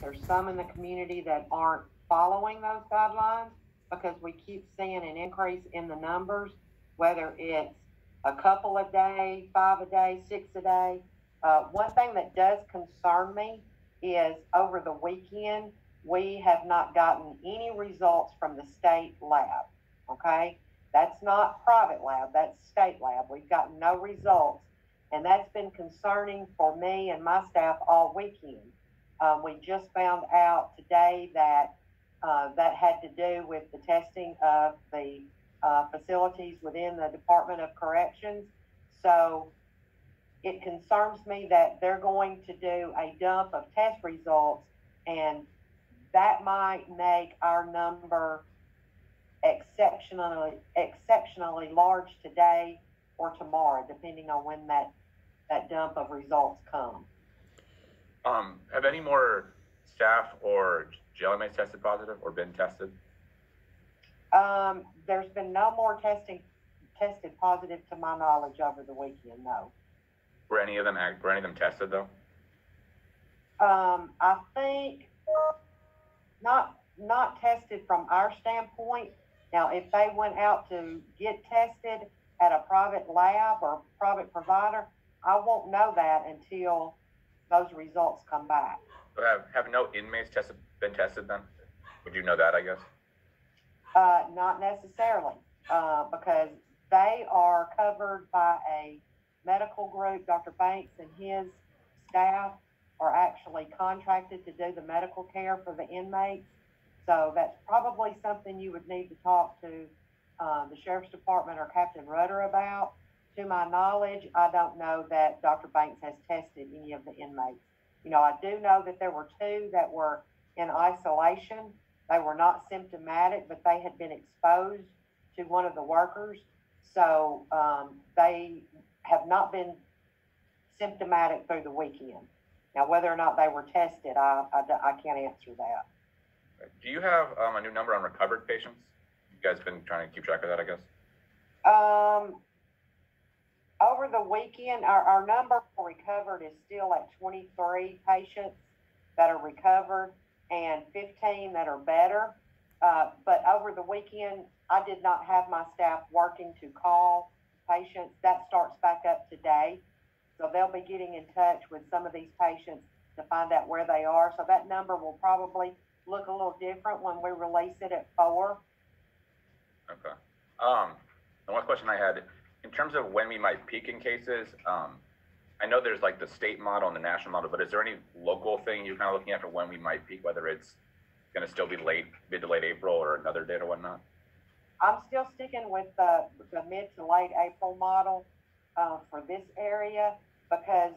there's some in the community that aren't following those guidelines because we keep seeing an increase in the numbers, whether it's a couple a day, 5 a day, 6 a day. One thing that does concern me is over the weekend, we have not gotten any results from the state lab, okay? That's not private lab, that's state lab. We've gotten no results, and that's been concerning for me and my staff all weekend. We just found out today that that had to do with the testing of the facilities within the Department of Corrections. So it concerns me that they're going to do a dump of test results, and that might make our number exceptionally large today or tomorrow, depending on when that dump of results come. Have any more staff or jail inmates tested positive or been tested? There's been no more tested positive to my knowledge over the weekend, no. Were any of them tested though? I think not tested from our standpoint. Now, if they went out to get tested at a private lab or private provider, I won't know that until those results come back. So have no inmates been tested then? Would you know that, I guess? Not necessarily, because they are covered by a medical group. Dr. Banks and his staff are actually contracted to do the medical care for the inmates. So that's probably something you would need to talk to the Sheriff's Department or Captain Rudder about. To my knowledge, I don't know that Dr. Banks has tested any of the inmates. You know, I do know that there were 2 that were in isolation. They were not symptomatic, but they had been exposed to one of the workers. So they have not been symptomatic through the weekend. Now, whether or not they were tested, I can't answer that. Do you have a new number on recovered patients? You guys been trying to keep track of that, I guess? Over the weekend, our number for recovered is still at 23 patients that are recovered and 15 that are better. But over the weekend, I did not have my staff working to call patients. That starts back up today. So they'll be getting in touch with some of these patients to find out where they are. So that number will probably look a little different when we release it at 4. Okay. And one question I had, in terms of when we might peak in cases, I know there's like the state model and the national model, but is there any local thing you're kind of looking at for when we might peak, whether it's going to still be mid to late April or another date or whatnot? I'm still sticking with the mid to late April model for this area because,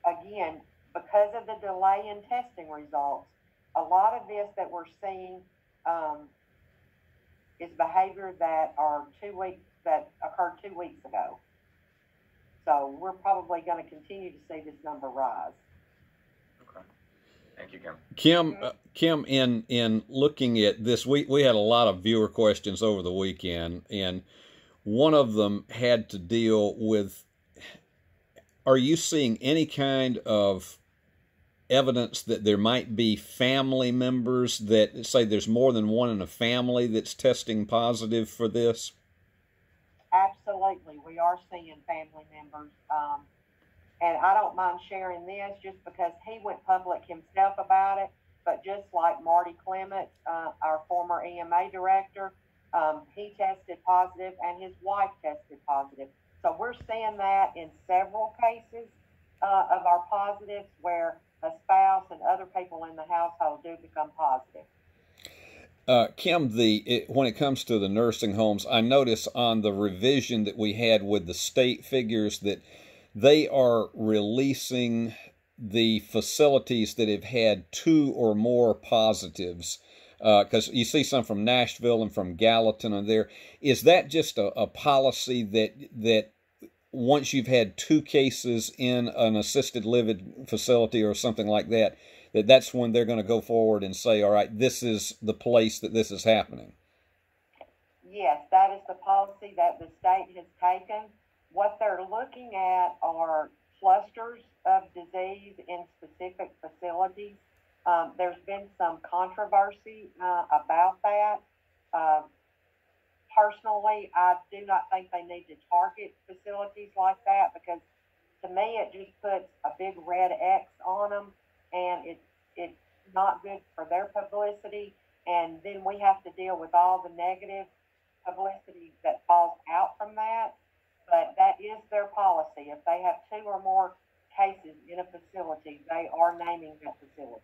again, because of the delay in testing results, a lot of this that we're seeing is behavior that occurred 2 weeks ago. So we're probably going to continue to see this number rise. Okay. Thank you, Kim. Kim, in looking at this, we had a lot of viewer questions over the weekend, and one of them had to deal with, are you seeing any kind of evidence that there might be family members that say there's more than one in a family that's testing positive for this? Absolutely. We are seeing family members. And I don't mind sharing this just because he went public himself about it. But just like Marty Clements, our former EMA director, he tested positive and his wife tested positive. So we're seeing that in several cases of our positives where a spouse and other people in the household do become positive. Kim, when it comes to the nursing homes, I notice on the revision that we had with the state figures that they are releasing the facilities that have had 2 or more positives, because you see some from Nashville and from Gallatin and there. Is that just a policy that once you've had 2 cases in an assisted living facility or something like that, that's when they're going to go forward and say, all right, this is the place that this is happening? Yes, that is the policy that the state has taken. What they're looking at are clusters of disease in specific facilities. There's been some controversy about that. Uh, Personally, I do not think they need to target facilities like that because to me it just puts a big red X on them, and it's not good for their publicity. And then we have to deal with all the negative publicity that falls out from that. But that is their policy. If they have 2 or more cases in a facility, they are naming that facility.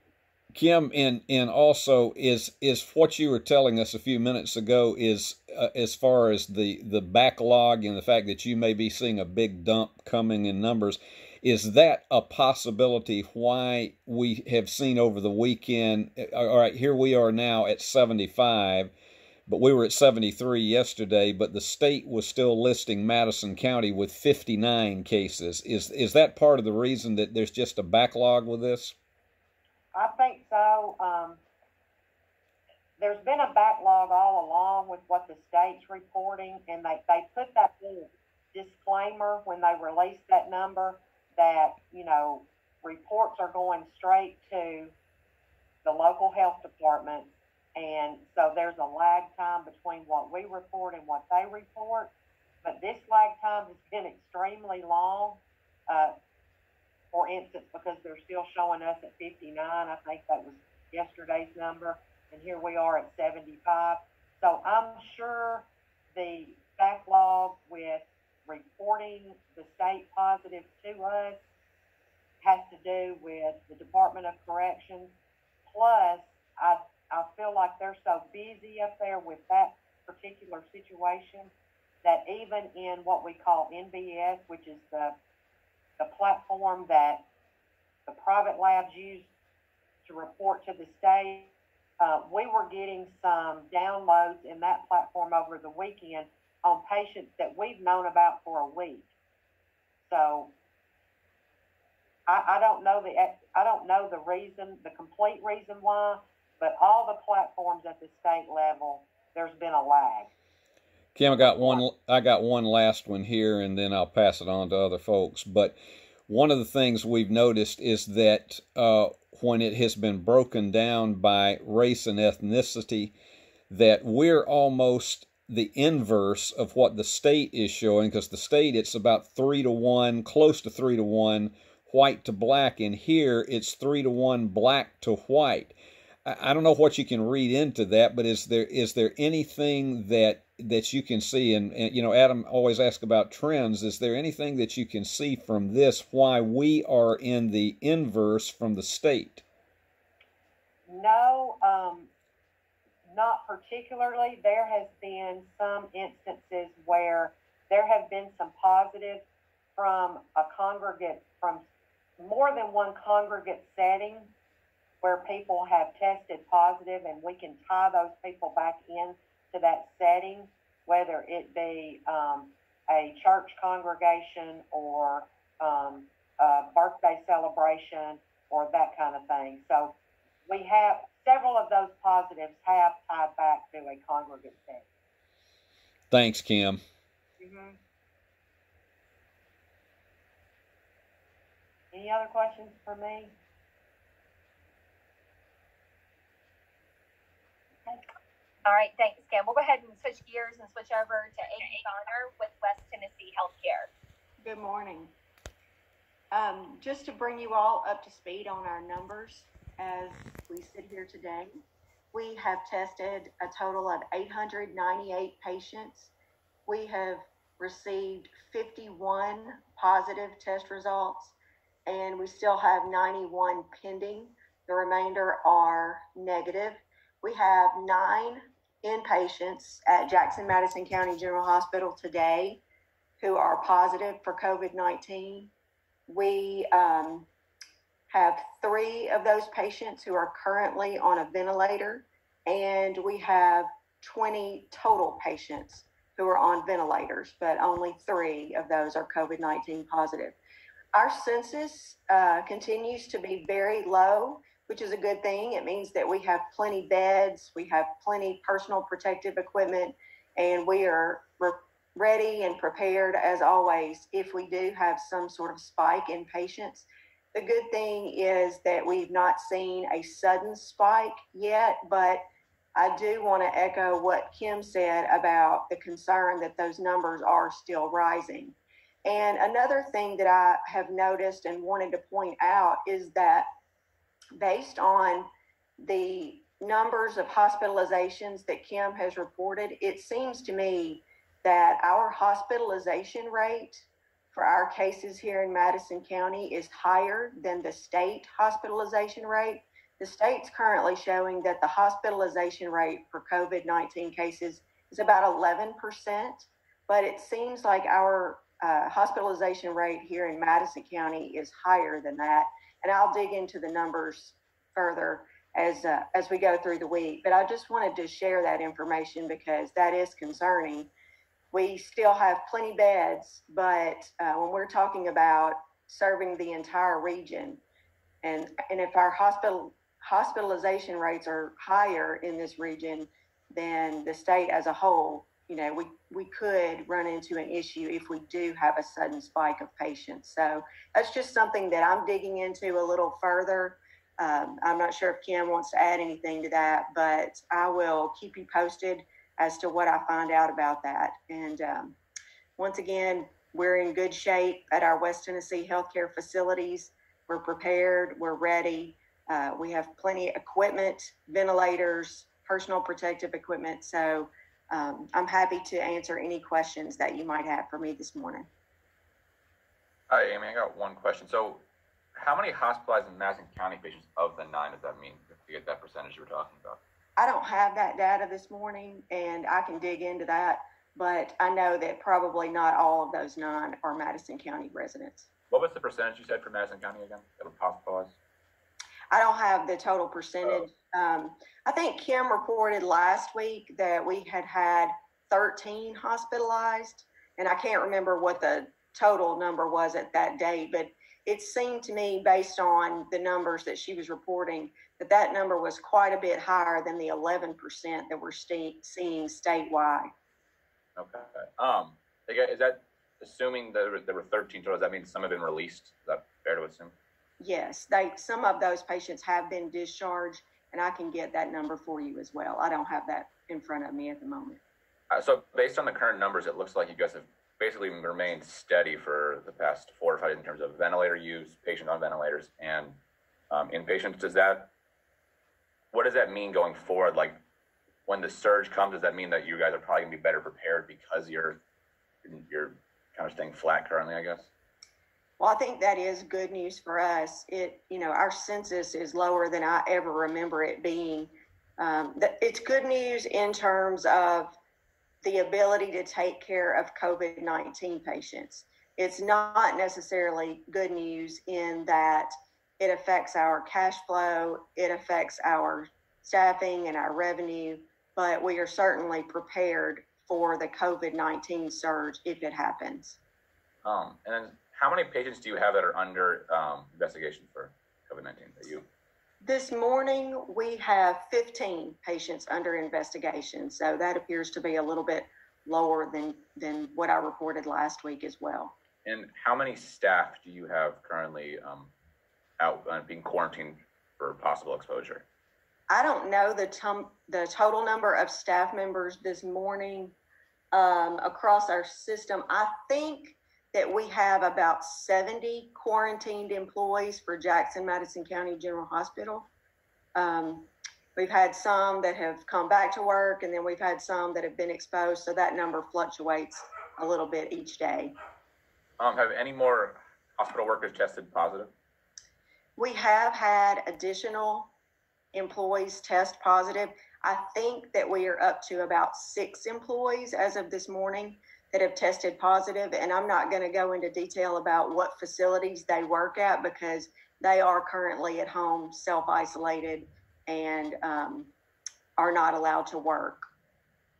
Kim, and also is what you were telling us a few minutes ago is as far as the backlog and the fact that you may be seeing a big dump coming in numbers, is that a possibility why we have seen over the weekend? All right, here we are now at 75, but we were at 73 yesterday, but the state was still listing Madison County with 59 cases. Is that part of the reason that there's just a backlog with this? I think so. There's been a backlog all along with what the state's reporting, and they put that little disclaimer when they released that number that, reports are going straight to the local health department, and so there's a lag time between what we report and what they report. But this lag time has been extremely long. For instance, because they're still showing us at 59, I think that was yesterday's number, and here we are at 75. So I'm sure the backlog with reporting the state positive to us has to do with the Department of Corrections. Plus, I feel like they're so busy up there with that particular situation that even in what we call NBS, which is the platform that the private labs use to report to the state, we were getting some downloads in that platform over the weekend on patients that we've known about for a week. So I don't know the reason, the complete reason why, but all the platforms at the state level, there's been a lag. Kim, I got one last one here, and then I'll pass it on to other folks. But one of the things we've noticed is that when it has been broken down by race and ethnicity, that we're almost the inverse of what the state is showing, because the state, it's about 3-to-1, close to 3-to-1, white to black, and here it's 3-to-1 black to white. I don't know what you can read into that, but is there anything that you can see? And Adam always asks about trends. Is there anything that you can see from this why we are in the inverse from the state? No, not particularly. There has been some instances where there have been some positives from a congregate, from more than one congregate setting, where people have tested positive, and we can tie those people back in to that setting, whether it be a church congregation or a birthday celebration or that kind of thing. So we have several of those positives have tied back to a congregate setting. Thanks, Kim. Mm-hmm. Any other questions for me? All right, thanks, Kim. We'll go ahead and switch gears and switch over to Amy Garner with West Tennessee Healthcare. Good morning. Just to bring you all up to speed on our numbers as we sit here today, we have tested a total of 898 patients. We have received 51 positive test results, and we still have 91 pending. The remainder are negative. We have 9 inpatients at Jackson Madison County General Hospital today who are positive for COVID-19. We have 3 of those patients who are currently on a ventilator, and we have 20 total patients who are on ventilators, but only 3 of those are COVID-19 positive. Our census continues to be very low, which is a good thing. It means that we have plenty beds, we have plenty personal protective equipment, and we are ready and prepared as always if we do have some sort of spike in patients. The good thing is that we've not seen a sudden spike yet, but I do want to echo what Kim said about the concern that those numbers are still rising. And another thing that I have noticed and wanted to point out is that based on the numbers of hospitalizations that Kim has reported, it seems to me that our hospitalization rate for our cases here in Madison County is higher than the state hospitalization rate. The state's currently showing that the hospitalization rate for COVID-19 cases is about 11%, but it seems like our hospitalization rate here in Madison County is higher than that. And I'll dig into the numbers further as we go through the week. But I just wanted to share that information because that is concerning. We still have plenty beds, but when we're talking about serving the entire region, and if our hospitalization rates are higher in this region than the state as a whole, you know, we could run into an issue if we do have a sudden spike of patients. So that's just something that I'm digging into a little further. I'm not sure if Kim wants to add anything to that, but I will keep you posted as to what I find out about that. And once again, we're in good shape at our West Tennessee healthcare facilities. We're prepared, we're ready. We have plenty of equipment, ventilators, personal protective equipment. So I'm happy to answer any questions that you might have for me this morning. Hi, Amy, I got one question. So how many hospitalized in Madison County patients of the 9 does that mean to get that percentage you were talking about? I don't have that data this morning, and I can dig into that, but I know that probably not all of those 9 are Madison County residents. What was the percentage you said for Madison County again that were hospitalized? I don't have the total percentage. I think Kim reported last week that we had 13 hospitalized, and I can't remember what the total number was at that date, but it seemed to me, based on the numbers that she was reporting, that number was quite a bit higher than the 11% that we're seeing statewide. Okay. Is that assuming there were 13 total? Does that mean some have been released? Is that fair to assume? Yes, some of those patients have been discharged, and I can get that number for you as well. I don't have that in front of me at the moment. So based on the current numbers, it looks like you guys have basically remained steady for the past 4 or 5 in terms of ventilator use, patients on ventilators, and inpatients. What does that mean going forward? Like when the surge comes, does that mean that you guys are probably gonna be better prepared because you're kind of staying flat currently, I guess? Well, I think that is good news for us. Our census is lower than I ever remember it being. It's good news in terms of the ability to take care of COVID-19 patients. It's not necessarily good news in that it affects our cash flow, it affects our staffing and our revenue, but we are certainly prepared for the COVID-19 surge if it happens. And then how many patients do you have that are under investigation for COVID-19? This morning, we have 15 patients under investigation. So that appears to be a little bit lower than what I reported last week as well. And how many staff do you have currently out being quarantined for possible exposure? I don't know the total number of staff members this morning across our system. I think that we have about 70 quarantined employees for Jackson Madison County General Hospital. We've had some that have come back to work, and then we've had some that have been exposed, so that number fluctuates a little bit each day. Have any more hospital workers tested positive? We have had additional employees test positive. I think that we are up to about 6 employees as of this morning that have tested positive, and I'm not going to go into detail about what facilities they work at because they are currently at home self-isolated and are not allowed to work.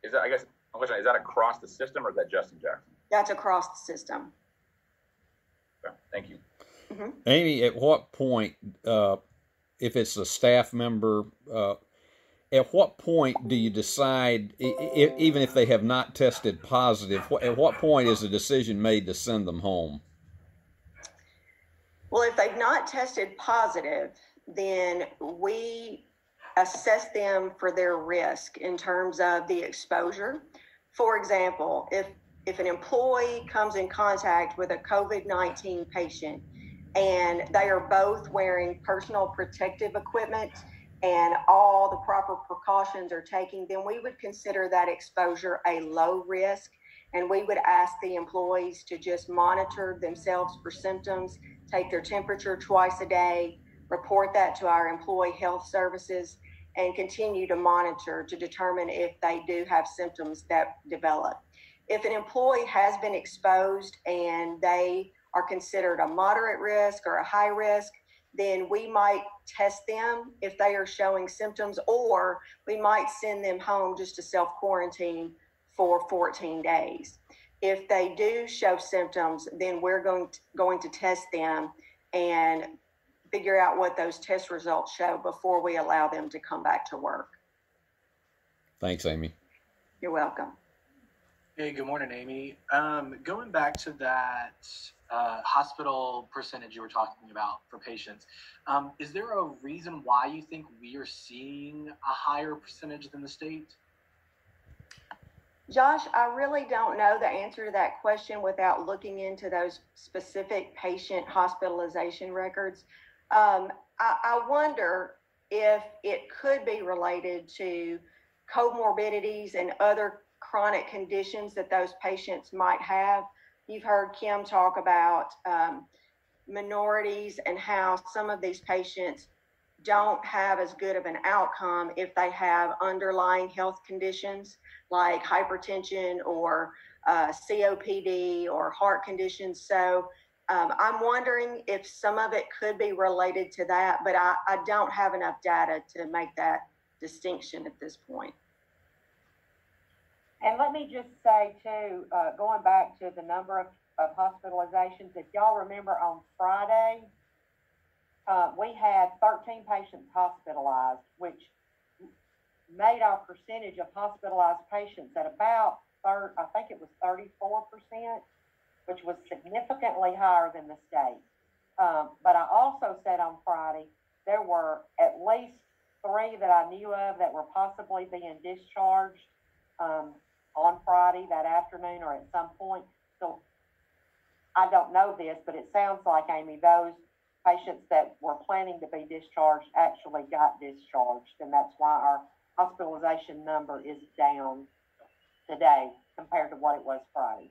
Is that across the system, or is that just in Jackson? That's across the system. Okay, thank you. Mm-hmm. Amy, at what point, if it's a staff member, at what point do you decide, even if they have not tested positive, at what point is a decision made to send them home? Well, if they've not tested positive, then we assess them for their risk in terms of the exposure. For example, if an employee comes in contact with a COVID-19 patient and they are both wearing personal protective equipment and all the proper precautions are taken, then we would consider that exposure a low risk. And we would ask the employees to just monitor themselves for symptoms, take their temperature twice a day, report that to our employee health services, and continue to monitor to determine if they do have symptoms that develop. If an employee has been exposed and they are considered a moderate risk or a high risk, then we might test them if they are showing symptoms, or we might send them home just to self-quarantine for 14 days. If they do show symptoms, then we're going to test them and figure out what those test results show before we allow them to come back to work. Thanks, Amy. You're welcome. Hey, good morning, Amy. Going back to that hospital percentage you were talking about for patients, is there a reason why you think we are seeing a higher percentage than the state? Josh, I really don't know the answer to that question without looking into those specific patient hospitalization records. I wonder if it could be related to comorbidities and other chronic conditions that those patients might have. You've heard Kim talk about minorities and how some of these patients don't have as good of an outcome if they have underlying health conditions like hypertension or COPD or heart conditions. So I'm wondering if some of it could be related to that, but I don't have enough data to make that distinction at this point. And let me just say too, going back to the number of hospitalizations, if y'all remember on Friday, we had 13 patients hospitalized, which made our percentage of hospitalized patients at about, I think it was 34%, which was significantly higher than the state. But I also said on Friday, there were at least 3 that I knew of that were possibly being discharged on Friday that afternoon or at some point. So I don't know this, but it sounds like, Amy, those patients that were planning to be discharged actually got discharged, and that's why our hospitalization number is down today compared to what it was Friday.